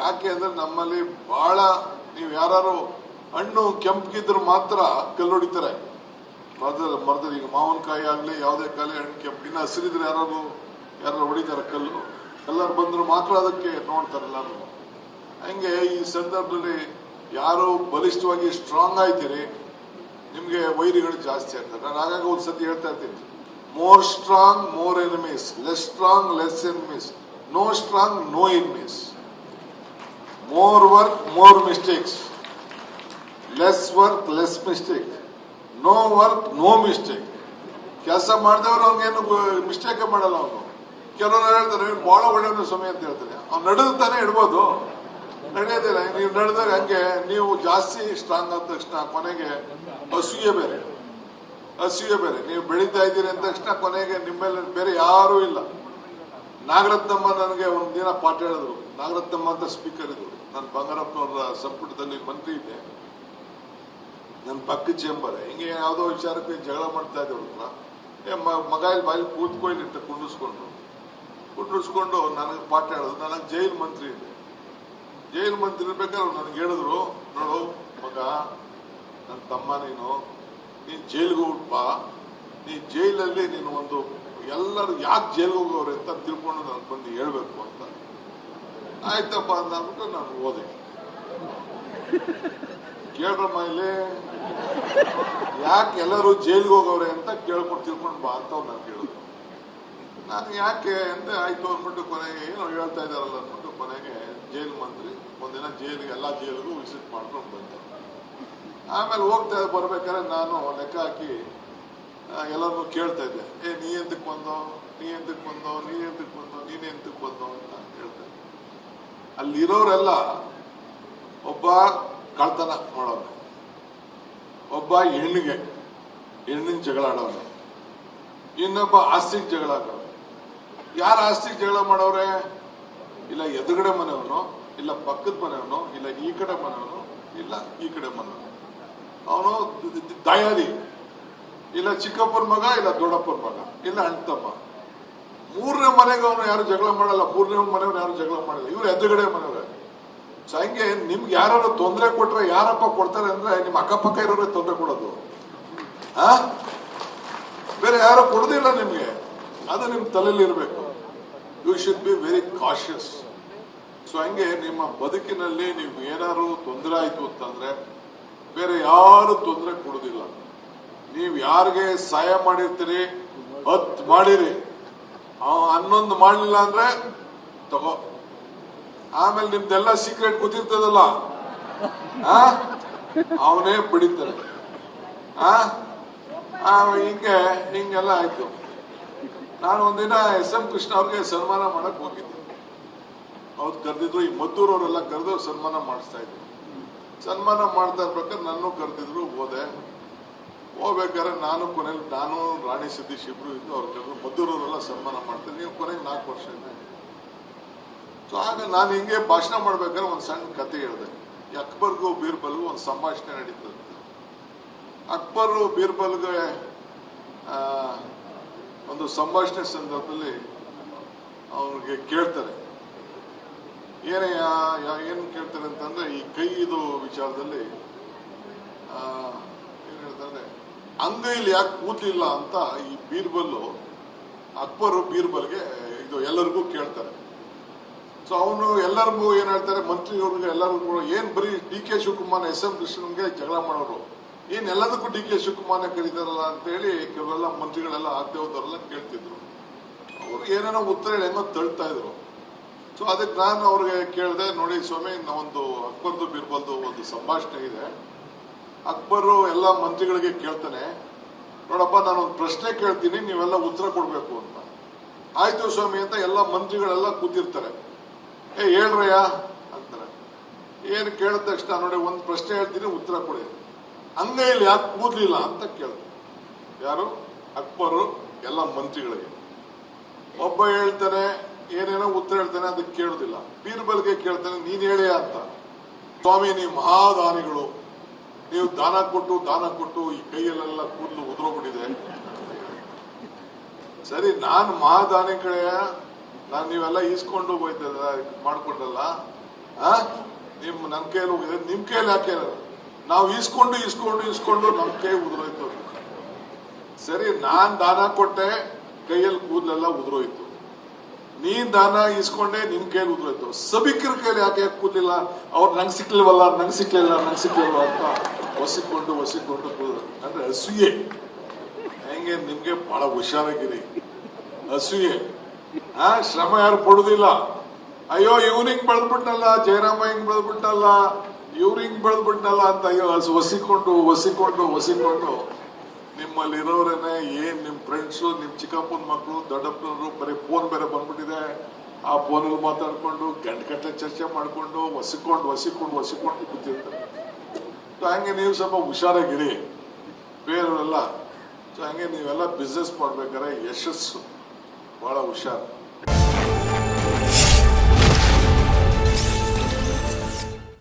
ಯಾಕೆ ಅಂದ್ರೆ ನಮ್ಮಲ್ಲಿ ಬಹಳ ನೀವು ಯಾರು ಹಣ್ಣು ಕೆಂಪಗಿದ್ರು ಮಾತ್ರ ಕಲ್ಲು ಹೊಡಿತಾರೆ. ಮರದಲ್ಲಿ ಈಗ ಮಾವಿನಕಾಯಿ ಆಗಲಿ ಯಾವುದೇ ಕಾಯಿ ಹಣ್ಣು ಕೆಂಪು ಇನ್ನು ಹಸಿರಿದ್ರೆ ಯಾರು ಹೊಡಿತಾರೆ ಕಲ್ಲು. ಎಲ್ಲರೂ ಬಂದ್ರು ಮಾತ್ರ ಅದಕ್ಕೆ ನೋಡ್ತಾರೆ ಎಲ್ಲರೂ. ಹಂಗೆ ಈ ಸಂದರ್ಭದಲ್ಲಿ ಯಾರು ಬಲಿಷ್ಠವಾಗಿ ಸ್ಟ್ರಾಂಗ್ ಆಯ್ತೀರಿ ನಿಮ್ಗೆ ವೈರಿಗಳು ಜಾಸ್ತಿ ಆಗ್ತಾರೆ. ನಾನು ಆಗಾಗ ಒಂದ್ಸತಿ ಹೇಳ್ತಾ ಇರ್ತೀನಿ, more strong more enemies, less strong less enemies, no strong no enemies, more work more mistakes, less work less mistake, no work no mistake. ಕೆಲಸ ಮಾಡಿದವರು ಅವ್ನಿಗೇನು ಮಿಸ್ಟೇಕ್ ಮಾಡಲ್ಲ. ಅವನು ಕೆಲವರು ಹೇಳ್ತಾರೆ ಬಹಳ ಒಳ್ಳೆಯವನು ಸಮಯ ಅಂತ ಹೇಳ್ತಾರೆ. ಅವ್ನು ನಡೆದಾನೆ ಇಡ್ಬೋದು, ನಡೆಯೋದಿಲ್ಲ. ನೀವು ನಡೆದಾಗ ಹಂಗೆ ನೀವು ಜಾಸ್ತಿ ಸ್ಟ್ರಾಂಗ್ ಆದ ತಕ್ಷಣ ಕೊನೆಗೆ ಅಸೂಯೆ ಬೇರೆ. ನೀವು ಬೆಳೀತಾ ಇದ್ದೀರಿ ಅಂದ ತಕ್ಷಣ ಕೊನೆಗೆ ನಿಮ್ಮೇಲೆ ಬೇರೆ ಯಾರೂ ಇಲ್ಲ. ನಾಗರತ್ನಮ್ಮ ನನಗೆ ಒಂದಿನ ಪಾಠ ಹೇಳಿದ್ರು. ನಾಗರತ್ನಮ್ಮ ಅಂತ ಸ್ಪೀಕರ್ ಇದ್ರು. ನಾನು ಬಂಗಾರಪ್ಪನವರ ಸಂಪುಟದಲ್ಲಿ ಮಂತ್ರಿ ಇದ್ದೆ. ನನ್ನ ಪಕ್ಕ ಚೇಂಬರ್ ಹಿಂಗೆ ಯಾವುದೋ ವಿಚಾರಕ್ಕೆ ಜಗಳ ಮಾಡ್ತಾ ಇದ್ದವ್ರ ಮಗ ಇಲ್ಲಿ ಬಾಯಲ್ಲಿ ಕೂತ್ಕೊಂಡಿಟ್ಟು ಕುಂಡಿಸ್ಕೊಂಡು ನನಗೆ ಪಾಠ ಹೇಳಿದ್ರು. ನನಗೆ ಜೈಲ್ ಮಂತ್ರಿ ಇದೆ. ಜೈಲ್ ಮಂತ್ರಿ ಇರ್ಬೇಕಾದ್ರೆ ನನಗೆ ಹೇಳಿದ್ರು, ನೋಡು ಮಗ, ನನ್ನ ತಮ್ಮ, ನೀನು ಜೈಲ್ಗೆ ಹೋಗ್ಬಾ. ನೀ ಜೈಲಲ್ಲಿ ನೀನು ಒಂದು ಎಲ್ಲರೂ ಯಾಕೆ ಜೈಲ್ಗೆ ಹೋಗೋರು ಅಂತ ತಿಳ್ಕೊಂಡು ನನಗೆ ಬಂದು ಹೇಳ್ಬೇಕು ಅಂತ. ಆಯ್ತಪ್ಪ ಅಂತ ಅಂದ್ಬಿಟ್ಟು ನಾನು ಹೋದೆ. ಕೇಳ್ರಮ್ಮ ಇಲ್ಲಿ ಯಾಕೆ ಎಲ್ಲರೂ ಜೈಲ್ಗೆ ಹೋಗೋರೆ ಅಂತ ತಿಳ್ಕೊಂಡು ಬಾ ಅಂತ ನಾನು ಕೇಳಿದ್ರು. ನಾನು ಯಾಕೆ ಅಂತ ಆಯ್ತು ಅಂದ್ಬಿಟ್ಟು ಕೊನೆಗೆ ಏನೋ ಹೇಳ್ತಾ ಇದ್ದಾರಲ್ಲ ಅಂದ್ಬಿಟ್ಟು ಕೊನೆಗೆ ಜೈಲ್ ಮಂತ್ರಿ ಒಂದಿನ ಎಲ್ಲ ಜೈಲಿಗೂ ವಿಸಿಟ್ ಮಾಡ್ಕೊಂಡು ಬಂದೆ. ಆಮೇಲೆ ಬರ್ಬೇಕಾದ್ರೆ ನಾನು ಲೆಕ್ಕ ಹಾಕಿ ಎಲ್ಲರನ್ನೂ ಕೇಳ್ತಾ ಇದ್ದೆ, ನೀ ಎಂತಕ್ಕೆ ಬಂದೋ ಅಂತ ಹೇಳ್ತಾ ಇದ್ದೆ. ಅಲ್ಲಿರೋರೆಲ್ಲ ಒಬ್ಬ ಕಳ್ತನ ಮಾಡೋನು, ಒಬ್ಬ ಹೆಣ್ಣಿನ ಜಗಳ ಆಡೋನು, ಇನ್ನೊಬ್ಬ ಆಸ್ತಿಗೆ ಜಗಳ ಆಡೋನು. ಯಾರು ಆಸ್ತಿಗೆ ಜಗಳ ಮಾಡೋರೆ? ಇಲ್ಲ ಎದುರುಗಡೆ ಮನೆಯವನು, ಇಲ್ಲ ಪಕ್ಕದ ಮನೆಯವನು, ಇಲ್ಲ ಈ ಕಡೆ ಮನೆಯವನು, ಇಲ್ಲ ಈ ಕಡೆ ಮನೆಯವನು. ಅವನು ದಯಾದಿ, ಇಲ್ಲ ಚಿಕ್ಕಪ್ಪನ ಮಗ, ಇಲ್ಲ ದೊಡ್ಡಪ್ಪನ ಮಗ, ಇಲ್ಲ ಅಣ್ತಮ್ಮ. ಮೂರನೇ ಮನೆಗೆ ಅವನು ಯಾರು ಜಗಳ ಮಾಡಲ್ಲ. ಮೂರನೇ ಮನೆಯವ್ರು ಯಾರು ಜಗಳ ಮಾಡಲ್ಲ. ಇವ್ರು ಎದುರುಗಡೆ ಮನೆಯವ್ರೆ. ಸೊ ಹಂಗೆ ನಿಮ್ಗೆ ಯಾರು ತೊಂದರೆ ಕೊಟ್ರೆ ಯಾರಪ್ಪ ಕೊಡ್ತಾರೆ ಅಂದ್ರೆ ನಿಮ್ ಅಕ್ಕಪಕ್ಕ ಇರೋರೇ ತೊಂದರೆ ಕೊಡೋದು. ಬೇರೆ ಯಾರು ಕೊಡೋದಿಲ್ಲ ನಿಮ್ಗೆ. ಅದು ನಿಮ್ ತಲೆಯಲ್ಲಿ ಇರಬೇಕು. You should be very cautious. So ಹಂಗೆ ನಿಮ್ಮ ಬದುಕಿನಲ್ಲಿ ನೀವು ಏನಾದ್ರು ತೊಂದರೆ ಆಯ್ತು ಅಂತಂದ್ರೆ ಬೇರೆ ಯಾರು ತೊಂದರೆ ಕೊಡೋದಿಲ್ಲ. ನೀವು ಯಾರಿಗೆ ಸಹಾಯ ಮಾಡಿರ್ತೀರಿ 10 ಮಾಡಿರಿ, 11 ಮಾಡಲಿಲ್ಲ ಅಂದ್ರೆ ತಗೋ. ಆಮೇಲೆ ನಿಮ್ದೆಲ್ಲ ಸೀಕ್ರೆಟ್ ಗೊತ್ತಿರ್ತದಲ್ಲ, ಅವನೇ ಬಿಡಿತಾರೆ. ಹಿಂಗೆಲ್ಲ ಆಯ್ತು. ನಾನು ಒಂದಿನ SM ಕೃಷ್ಣ ಅವ್ರಿಗೆ ಸನ್ಮಾನ ಮಾಡಕ್ ಹೋಗಿದ್ದೆ. ಅವ್ರು ಕರೆದಿದ್ರು, ಈ ಮದ್ದೂರವರೆಲ್ಲ ಕರೆದು ಸನ್ಮಾನ ಮಾಡಿಸ್ತಾ ಇದ್ರು. ಸನ್ಮಾನ ಮಾಡ್ತಾ ಇರ್ಬೇಕಾದ್ರೆ ನನ್ನೂ ಕರೆದಿದ್ರು. ಹೋಗ್ಬೇಕಾದ್ರೆ ನಾನು ರಾಣಿ ಸತೀಶ್ ಇಬ್ರು ಇದ್ದು ಅವ್ರು ಕರೆದು ಮದ್ದೂರವರೆಲ್ಲ ಸನ್ಮಾನ ಮಾಡ್ತಾರೆ. ನೀವು ಕೊನೆಗೆ 4 ವರ್ಷ ಇದೆ. ಸೊ ಆಗ ನಾನು ಹಿಂಗೆ ಭಾಷಣ ಮಾಡ್ಬೇಕಾದ್ರೆ ಒಂದು ಸಣ್ಣ ಕತೆ ಹೇಳಿದೆ. ಅಕ್ಬರ್ಗೂ ಬೀರ್ಬಲ್ಗೂ ಒಂದು ಸಂಭಾಷಣೆ ನಡೀತದೆ. ಅಕ್ಬರ್ ಬೀರ್ಬಲ್ಗೆ ಒಂದು ಸಂಭಾಷಣೆ ಸಂದರ್ಭದಲ್ಲಿ ಅವ್ರಿಗೆ ಕೇಳ್ತಾರೆ, ಏನು ಕೇಳ್ತಾರೆ ಅಂತಂದ್ರೆ ಈ ಕೈದು ವಿಚಾರದಲ್ಲಿ ಏನ್ ಹೇಳ್ತಾರೆ, ಅಂಗೈಲಿ ಯಾಕೆ ಕೂದಲಿಲ್ಲ ಅಂತ ಈ ಅಕ್ಬರ್ ಬೀರ್ಬಲ್ಗೆ ಎಲ್ಲರಿಗೂ ಕೇಳ್ತಾರೆ. ಸೊ ಅವನು ಎಲ್ಲರಿಗೂ ಏನ್ ಹೇಳ್ತಾರೆ, ಮಂತ್ರಿಯವ್ರಿಗೆ ಎಲ್ಲರಿಗೂ ಏನ್ ಬರೀ DK ಶಿವಕುಮಾರ್ SM ಕೃಷ್ಣನ್ಗೆ ಜಗಳ ಮಾಡೋರು, ಏನ್ ಎಲ್ಲದಕ್ಕೂ DK ಶಿವಕುಮಾರ್ನ ಕರೀತಾರಲ್ಲ ಅಂತ ಹೇಳಿ ಕೆಲವೆಲ್ಲ ಮಂತ್ರಿಗಳೆಲ್ಲ ಆಗದೆ ಹೋದವರೆಲ್ಲ ಕೇಳ್ತಿದ್ರು. ಅವರು ಏನೇನೋ ಉತ್ತರ ಹೇಳಿ ಹೆಂಗೋ ತಳ್ತಾ ಇದ್ರು. ಸೊ ಅದಕ್ಕೆ ನಾನು ಅವ್ರಿಗೆ ಕೇಳಿದೆ, ನೋಡಿ ಸ್ವಾಮಿ, ಒಂದು ಅಕ್ಬರ್ದು ಬೀರ್ಬಲ್ದು ಒಂದು ಸಂಭಾಷಣೆ ಇದೆ. ಅಕ್ಬರು ಎಲ್ಲ ಮಂತ್ರಿಗಳಿಗೆ ಕೇಳ್ತಾನೆ, ನೋಡಪ್ಪ ನಾನೊಂದು ಪ್ರಶ್ನೆ ಕೇಳ್ತೀನಿ, ನೀವೆಲ್ಲ ಉತ್ತರ ಕೊಡ್ಬೇಕು ಅಂತ. ಆಯ್ತು ಸ್ವಾಮಿ ಅಂತ ಎಲ್ಲ ಮಂತ್ರಿಗಳೆಲ್ಲ ಕೂತಿರ್ತಾರೆ. ಹೇಳ್ರಯ್ಯ ಅಂತಾರೆ. ಏನು ಕೇಳಿದ ತಕ್ಷಣ, ನೋಡಿ ಒಂದು ಪ್ರಶ್ನೆ ಹೇಳ್ತೀನಿ, ಉತ್ತರ ಕೊಡಿ. ಅಂಗೈಲಿ ಯಾಕೆ ಕೂದಲಿಲ್ಲ ಅಂತ ಕೇಳ್ತಾರೆ. ಯಾರು? ಅಕ್ಬರು ಎಲ್ಲ ಮಂತ್ರಿಗಳಿಗೆ. ಒಬ್ಬ ಹೇಳ್ತಾನೆ, ಏನೇನೋ ಉತ್ತರ ಹೇಳ್ತಾನೆ, ಅದಕ್ಕೆ ಕೇಳುದಿಲ್ಲ. ಬೀರ್ಬಲ್ಗೆ ಕೇಳ್ತಾನೆ, ನೀನ್ ಹೇಳಿಯ ಅಂತ. ಸ್ವಾಮಿ, ನೀವು ಮಹಾದಾನಿಗಳು, ನೀವು ದಾನ ಕೊಟ್ಟು ಈ ಕೈಯಲ್ಲೆಲ್ಲ ಕೂದಲು ಉದುರೋಗ್ಬಿಟ್ಟಿದೆ. ಸರಿ, ನಾನು ಮಹಾದಾನಿಗಳೇ, ನಾನು ನೀವೆಲ್ಲ ಈಸ್ಕೊಂಡು ಮಾಡ್ಕೊಂಡಲ್ಲ, ನನ್ನ ಕೈಯಲ್ಲಿ ಹೋಗಿದೆ, ನಿಮ್ ಕೈಯಲ್ಲಿ ಯಾಕೆ? ನಾವು ಇಸ್ಕೊಂಡು ನಮ್ಮ ಕೈ ಉದುರೋಯ್ತು. ಸರಿ, ನಾನ್ ದಾನ ಕೊಟ್ಟೆ, ಕೈಯಲ್ಲಿ ಕೂದಲೆಲ್ಲ ಉದುರೋಯ್ತು. ನೀನ್ ದಾನ ಇಸ್ಕೊಂಡೆ, ನಿನ್ ಕೈಯಲ್ಲಿ ಉದುರೋಯ್ತು. ಸಭಿಕರ ಕೈಯಲ್ಲಿ ಯಾಕೆ ಕೂದಲಿಲ್ಲ? ಅವ್ರು ನಂಗೆ ಸಿಕ್ಲಿಲ್ವಲ್ಲ ಅಂತ ಒಸಿಕೊಂಡು ಅಂದ್ರೆ ಅಸೂಯೆ. ಹೆಂಗೆ? ನಿಮ್ಗೆ ಬಹಳ ಹುಷಾರಾಗಿರಿ. ಅಸೂಯೆ, ಶ್ರಮ ಯಾರು ಪಡುದಿಲ್ಲ. ಅಯ್ಯೋ ಇವ್ನಿಂಗ್ ಬೆಳೆದ್ಬಿಟ್ನಲ್ಲ, ಜಯರಾಮ ಹಿಂಗ್ ಬೆಳೆದ್ಬಿಟ್ನಲ್ಲ, ಹಿಂಗ್ ಬೆಳೆದ್ಬಿಟ್ನಲ್ಲ ಅಂತ ಅಯ್ಯೋ ಒಸಿಕೊಂಡು ನಿಮ್ಮಲ್ಲಿ ಇರೋರೇನೆ ಏನ್ ನಿಮ್ ಫ್ರೆಂಡ್ಸು, ನಿಮ್ ಚಿಕ್ಕಪ್ಪನ ಮಕ್ಕಳು, ದೊಡ್ಡಪ್ಪನವರು ಬರೀ ಫೋನ್ ಬೇರೆ ಬಂದ್ಬಿಟ್ಟಿದೆ. ಆ ಫೋನಲ್ಲಿ ಮಾತಾಡ್ಕೊಂಡು ಗಂಟೆ ಚರ್ಚೆ ಮಾಡ್ಕೊಂಡು ಒಸಿಕೊಂಡು ಕೂತಿರ್ತಾರೆ. ಹಂಗೆ ನೀವು ಸ್ವಲ್ಪ ಹುಷಾರಾಗಿರಿ, ಬೇರೆಯವರೆಲ್ಲ. ಹಂಗೆ ನೀವೆಲ್ಲ ಬಿಸ್ನೆಸ್ ಮಾಡ್ಬೇಕಾದ್ರೆ ಯಶಸ್ಸು ಬಹಳ ಹುಷಾರು.